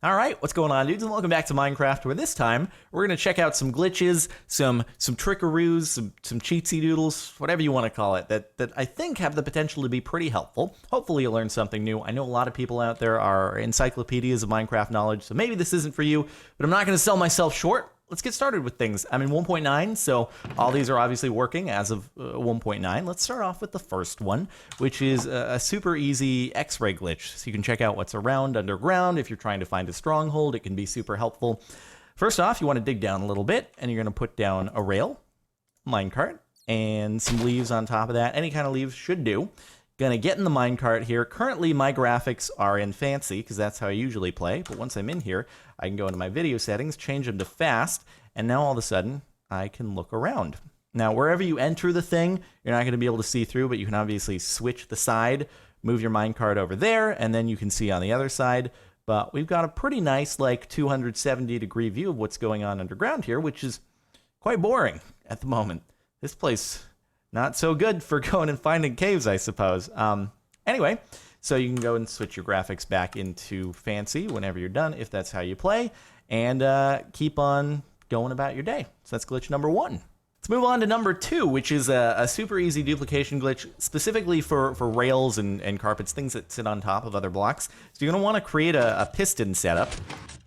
Alright, what's going on, dudes, and welcome back to Minecraft, where this time we're going to check out some glitches, some trickaroos, some cheatsy doodles, whatever you want to call it, that I think have the potential to be pretty helpful. Hopefully you'll learn something new. I know a lot of people out there are encyclopedias of Minecraft knowledge, so maybe this isn't for you, but I'm not going to sell myself short. Let's get started with things. I'm in 1.9, so all these are obviously working as of 1.9. Let's start off with the first one, which is a super easy X-ray glitch. So you can check out what's around underground. If you're trying to find a stronghold, it can be super helpful. First off, you want to dig down a little bit, and you're going to put down a rail, minecart, and some leaves on top of that. Any kind of leaves should do. Gonna get in the minecart here. Currently, my graphics are in fancy, because that's how I usually play. But once I'm in here, I can go into my video settings, change them to fast, and now all of a sudden, I can look around. Now, wherever you enter the thing, you're not gonna be able to see through, but you can obviously switch the side, move your minecart over there, and then you can see on the other side. But we've got a pretty nice, like, 270-degree view of what's going on underground here, which is quite boring at the moment. This place... not so good for going and finding caves, I suppose. Anyway, so you can go and switch your graphics back into fancy whenever you're done, if that's how you play, and keep on going about your day. So that's glitch number one. Let's move on to number two, which is a super easy duplication glitch, specifically for rails and carpets, things that sit on top of other blocks. So you're going to want to create a piston setup,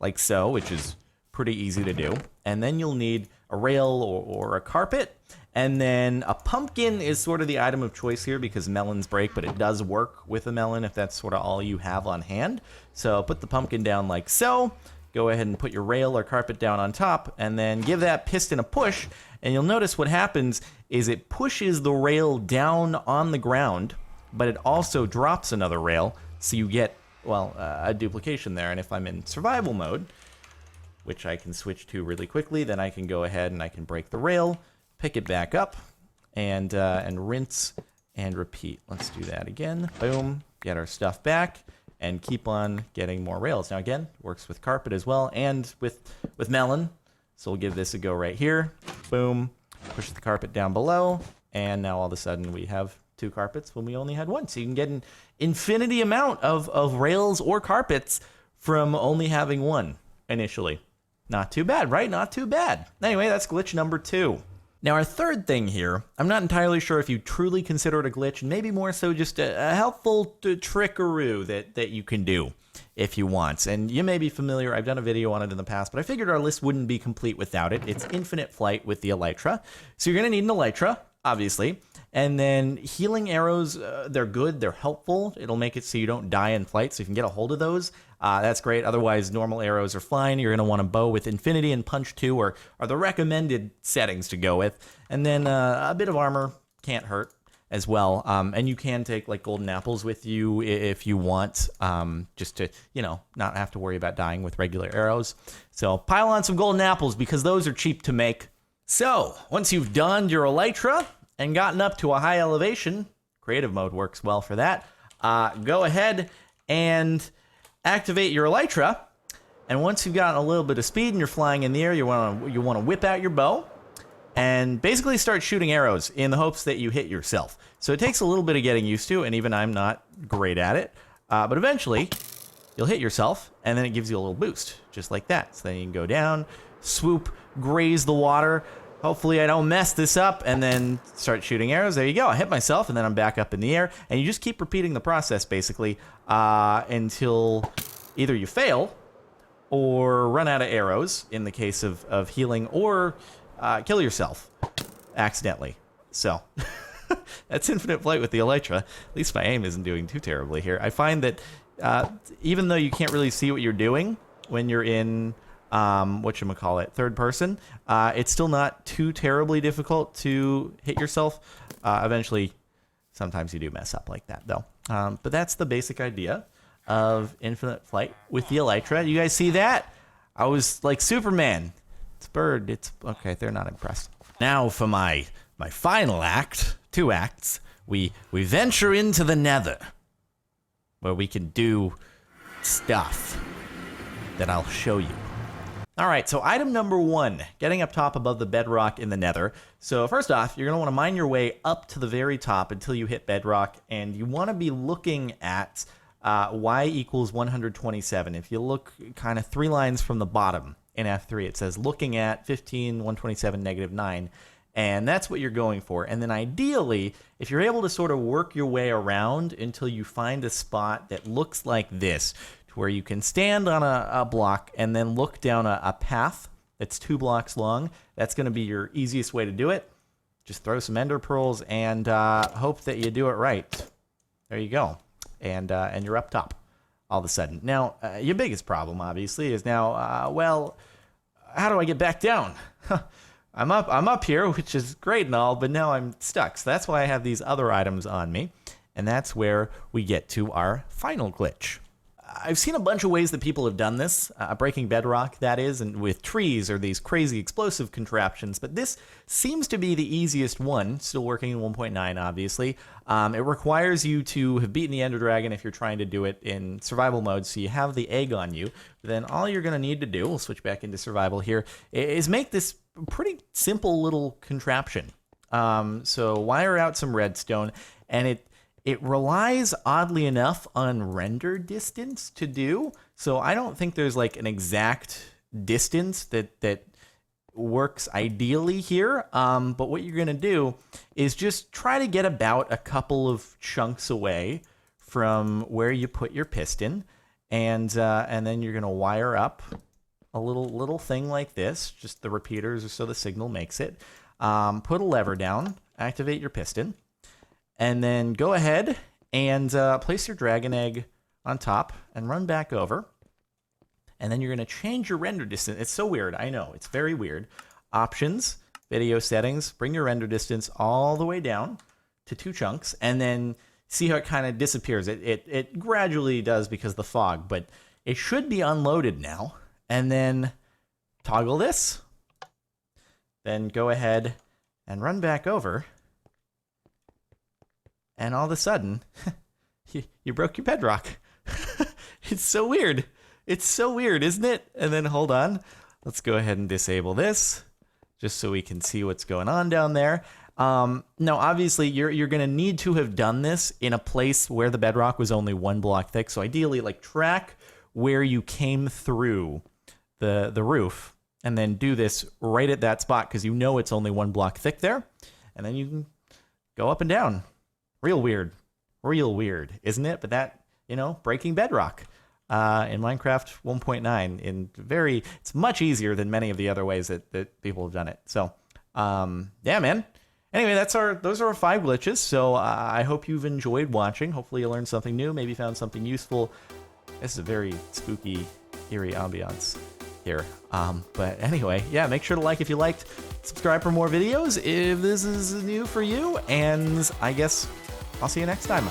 like so, which is pretty easy to do. And then you'll need a rail or a carpet. And then a pumpkin is sort of the item of choice here because melons break, but it does work with a melon if that's sort of all you have on hand. So put the pumpkin down like so. Go ahead and put your rail or carpet down on top, and then give that piston a push. And you'll notice what happens is it pushes the rail down on the ground, but it also drops another rail. So you get, well, a duplication there. And if I'm in survival mode, which I can switch to really quickly, then I can go ahead and I can break the rail, pick it back up, and rinse and repeat. Let's do that again. Boom, get our stuff back, and keep on getting more rails. Now again, works with carpet as well, and with melon. So we'll give this a go right here. Boom, push the carpet down below, and now all of a sudden we have two carpets when we only had one. So you can get an infinity amount of rails or carpets from only having one initially. Not too bad, right? Not too bad. Anyway, that's glitch number two. Now, our third thing here, I'm not entirely sure if you truly consider it a glitch, and maybe more so just a helpful trickaroo that you can do if you want. And you may be familiar, I've done a video on it in the past, but I figured our list wouldn't be complete without it. It's infinite flight with the elytra. So you're going to need an elytra, obviously. And then healing arrows, they're good, they're helpful. It'll make it so you don't die in flight, so you can get a hold of those. That's great. Otherwise, normal arrows are fine. You're going to want a bow with infinity and punch 2 are the recommended settings to go with. And then a bit of armor can't hurt as well. And you can take like golden apples with you if you want, just to, you know, not have to worry about dying with regular arrows. So pile on some golden apples because those are cheap to make. So once you've donned your elytra and gotten up to a high elevation, creative mode works well for that, go ahead and activate your elytra, and once you've gotten a little bit of speed and you're flying in the air, you want to whip out your bow and basically start shooting arrows in the hopes that you hit yourself. So it takes a little bit of getting used to, and even I'm not great at it, but eventually you'll hit yourself, and then it gives you a little boost, just like that. So then you can go down, swoop, graze the water. Hopefully I don't mess this up, and then start shooting arrows. There you go. I hit myself, and then I'm back up in the air. And you just keep repeating the process, basically, until either you fail or run out of arrows, in the case of healing, or kill yourself accidentally. So that's infinite flight with the elytra. At least my aim isn't doing too terribly here. I find that even though you can't really see what you're doing when you're in... whatchamacallit, third person, it's still not too terribly difficult to hit yourself. Eventually, sometimes you do mess up like that, though. But that's the basic idea of infinite flight with the elytra. You guys see that? I was like Superman. It's bird. It's okay. They're not impressed. Now for my final act, 2 acts. We venture into the Nether, where we can do stuff that I'll show you. All right, so item number 1, getting up top above the bedrock in the Nether. So first off, you're gonna wanna mine your way up to the very top until you hit bedrock, and you wanna be looking at y equals 127. If you look kind of 3 lines from the bottom in F3, it says looking at 15, 127, negative 9. And that's what you're going for. And then ideally, if you're able to sort of work your way around until you find a spot that looks like this, to where you can stand on a block and then look down a path that's 2 blocks long, that's going to be your easiest way to do it. Just throw some ender pearls and hope that you do it right. There you go. And you're up top all of a sudden. Now, your biggest problem, obviously, is now, well, how do I get back down? I'm up here, which is great and all, but now I'm stuck. So that's why I have these other items on me. And that's where we get to our final glitch. I've seen a bunch of ways that people have done this, breaking bedrock, that is, and with trees or these crazy explosive contraptions, but this seems to be the easiest one, still working in 1.9, obviously. It requires you to have beaten the Ender Dragon if you're trying to do it in survival mode, so you have the egg on you. Then all you're going to need to do, we'll switch back into survival here, is make this pretty simple little contraption. So wire out some redstone, and it relies, oddly enough, on render distance to do. So I don't think there's like an exact distance that works ideally here. But what you're going to do is just try to get about a couple of chunks away from where you put your piston. And then you're going to wire up a little thing like this, just the repeaters so the signal makes it. Put a lever down, activate your piston. And then go ahead and place your dragon egg on top and run back over. And then you're going to change your render distance. It's so weird. I know. It's very weird. Options, video settings, bring your render distance all the way down to 2 chunks. And then see how it kind of disappears. It gradually does because of the fog. But it should be unloaded now. And then toggle this. Then go ahead and run back over. And all of a sudden, you broke your bedrock. It's so weird. It's so weird, isn't it? And then hold on. Let's go ahead and disable this, just so we can see what's going on down there. Now, obviously, you're going to need to have done this in a place where the bedrock was only 1 block thick. So ideally, like track where you came through the roof, and then do this right at that spot because you know it's only 1 block thick there. And then you can go up and down. Real weird, isn't it? But that, breaking bedrock in Minecraft 1.9 it's much easier than many of the other ways that people have done it. So, yeah, man. Anyway, those are our 5 glitches. So I hope you've enjoyed watching. Hopefully you learned something new, maybe found something useful. This is a very spooky, eerie ambiance here. But anyway, yeah, make sure to like if you liked, subscribe for more videos if this is new for you, and I guess I'll see you next time.